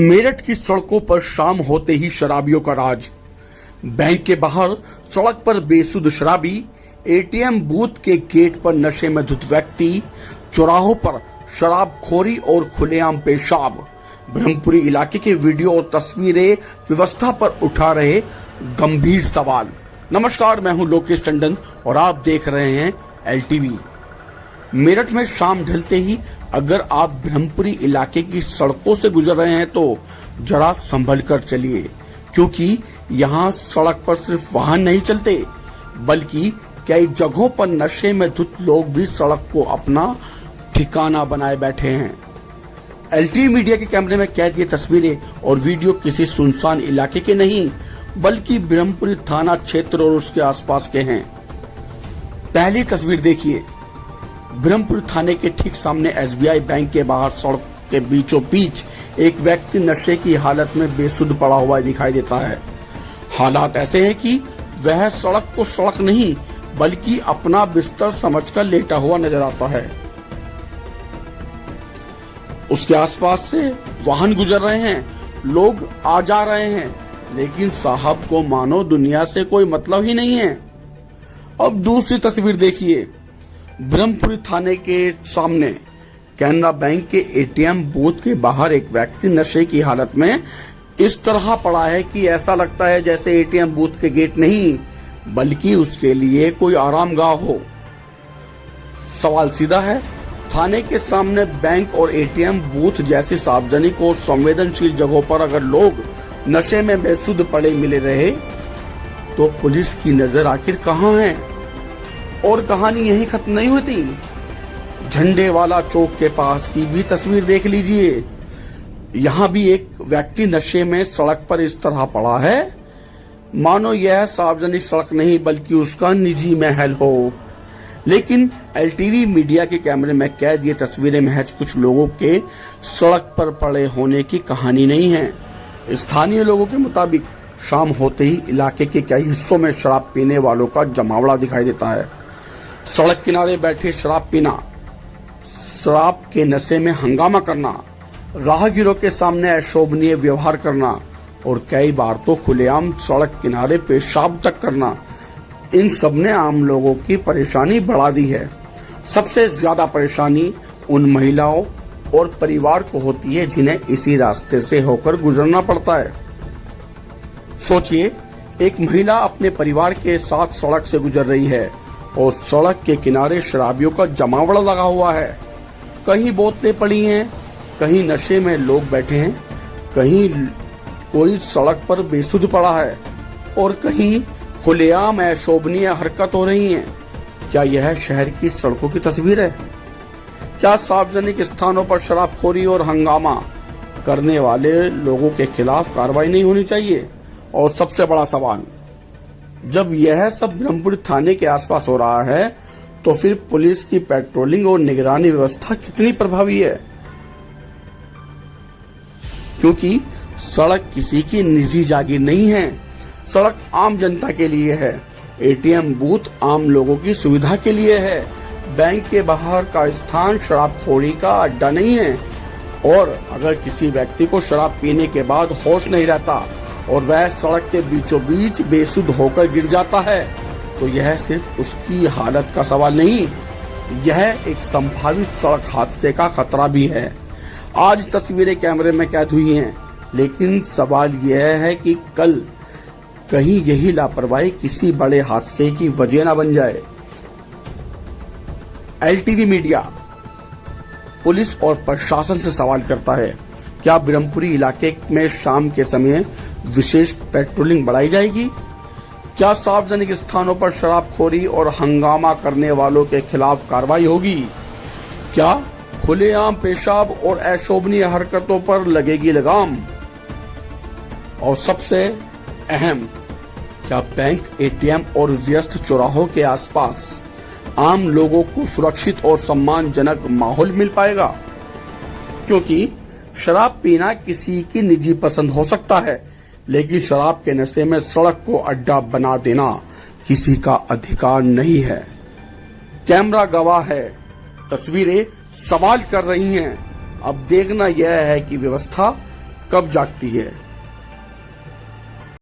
मेरठ की सड़कों पर शाम होते ही शराबियों का राज। बैंक के बाहर सड़क पर बेसुध शराबी, एटीएम बूथ के गेट पर नशे में धुत व्यक्ति, चौराहों पर शराबखोरी और खुलेआम पेशाब। ब्रह्मपुरी इलाके के वीडियो और तस्वीरें व्यवस्था पर उठा रहे गंभीर सवाल। नमस्कार, मैं हूं लोकेश टंडन और आप देख रहे हैं एलटीवी। मेरठ में शाम ढलते ही अगर आप ब्रह्मपुरी इलाके की सड़कों से गुजर रहे हैं तो जरा संभल कर चलिए, क्योंकि यहाँ सड़क पर सिर्फ वाहन नहीं चलते बल्कि कई जगहों पर नशे में धुत लोग भी सड़क को अपना ठिकाना बनाए बैठे हैं। एलटीवी मीडिया के कैमरे में कैद ये तस्वीरें और वीडियो किसी सुनसान इलाके के नहीं बल्कि ब्रह्मपुरी थाना क्षेत्र और उसके आसपास के हैं। पहली तस्वीर देखिए। ब्रह्मपुरी थाने के ठीक सामने एसबीआई बैंक के बाहर सड़क के बीचों बीच एक व्यक्ति नशे की हालत में बेसुध पड़ा हुआ दिखाई देता है। हालात ऐसे हैं कि वह सड़क को सड़क नहीं बल्कि अपना बिस्तर समझकर लेटा हुआ नजर आता है। उसके आसपास से वाहन गुजर रहे हैं, लोग आ जा रहे हैं, लेकिन साहब को मानो दुनिया से कोई मतलब ही नहीं है। अब दूसरी तस्वीर देखिए। ब्रह्मपुरी थाने के सामने कैनरा बैंक के एटीएम बूथ के बाहर एक व्यक्ति नशे की हालत में इस तरह पड़ा है कि ऐसा लगता है जैसे एटीएम बूथ के गेट नहीं बल्कि उसके लिए कोई आरामगाह हो। सवाल सीधा है, थाने के सामने बैंक और एटीएम बूथ जैसी सार्वजनिक और संवेदनशील जगहों पर अगर लोग नशे में बेसुध पड़े मिले रहे तो पुलिस की नजर आखिर कहाँ है? और कहानी यही खत्म नहीं होती। झंडे वाला चौक के पास की भी तस्वीर देख लीजिए। यहाँ भी एक व्यक्ति नशे में सड़क पर इस तरह पड़ा है मानो यह सार्वजनिक सड़क नहीं बल्कि उसका निजी महल हो। लेकिन एलटीवी मीडिया के कैमरे में कैद ये तस्वीरें महज कुछ लोगों के सड़क पर पड़े होने की कहानी नहीं है। स्थानीय लोगों के मुताबिक शाम होते ही इलाके के कई हिस्सों में शराब पीने वालों का जमावड़ा दिखाई देता है। सड़क किनारे बैठे शराब पीना, शराब के नशे में हंगामा करना, राहगीरों के सामने अशोभनीय व्यवहार करना और कई बार तो खुलेआम सड़क किनारे पेशाब तक करना, इन सब ने आम लोगों की परेशानी बढ़ा दी है। सबसे ज्यादा परेशानी उन महिलाओं और परिवार को होती है जिन्हें इसी रास्ते से होकर गुजरना पड़ता है। सोचिए, एक महिला अपने परिवार के साथ सड़क से गुजर रही है और सड़क के किनारे शराबियों का जमावड़ा लगा हुआ है। कहीं बोतलें पड़ी हैं, कहीं नशे में लोग बैठे हैं, कहीं कोई सड़क पर बेसुध पड़ा है और कहीं खुलेआम अशोभनीय हरकत हो रही है। क्या यह शहर की सड़कों की तस्वीर है? क्या सार्वजनिक स्थानों पर शराबखोरी और हंगामा करने वाले लोगों के खिलाफ कार्रवाई नहीं होनी चाहिए? और सबसे बड़ा सवाल, जब यह सब ब्रह्मपुरी थाने के आसपास हो रहा है तो फिर पुलिस की पेट्रोलिंग और निगरानी व्यवस्था कितनी प्रभावी है? क्योंकि सड़क किसी की निजी जागीर नहीं है, सड़क आम जनता के लिए है। एटीएम बूथ आम लोगों की सुविधा के लिए है। बैंक के बाहर का स्थान शराबखोरी का अड्डा नहीं है। और अगर किसी व्यक्ति को शराब पीने के बाद होश नहीं रहता और वह सड़क के बीचों बीच बेसुध होकर गिर जाता है तो यह सिर्फ उसकी हालत का सवाल नहीं, यह एक संभावित सड़क हादसे का खतरा भी है। आज तस्वीरें कैमरे में कैद हुई हैं, लेकिन सवाल यह है कि कल कहीं यही लापरवाही किसी बड़े हादसे की वजह न बन जाए। एलटीवी मीडिया पुलिस और प्रशासन से सवाल करता है, क्या ब्रह्मपुरी इलाके में शाम के समय विशेष पेट्रोलिंग बढ़ाई जाएगी? क्या सार्वजनिक स्थानों पर शराबखोरी और हंगामा करने वालों के खिलाफ कार्रवाई होगी? क्या खुलेआम पेशाब और अशोभनीय हरकतों पर लगेगी लगाम? और सबसे अहम, क्या बैंक, एटीएम और व्यस्त चौराहों के आसपास आम लोगों को सुरक्षित और सम्मानजनक माहौल मिल पाएगा? क्योंकि शराब पीना किसी की निजी पसंद हो सकता है, लेकिन शराब के नशे में सड़क को अड्डा बना देना किसी का अधिकार नहीं है। कैमरा गवाह है, तस्वीरें सवाल कर रही हैं। अब देखना यह है कि व्यवस्था कब जागती है।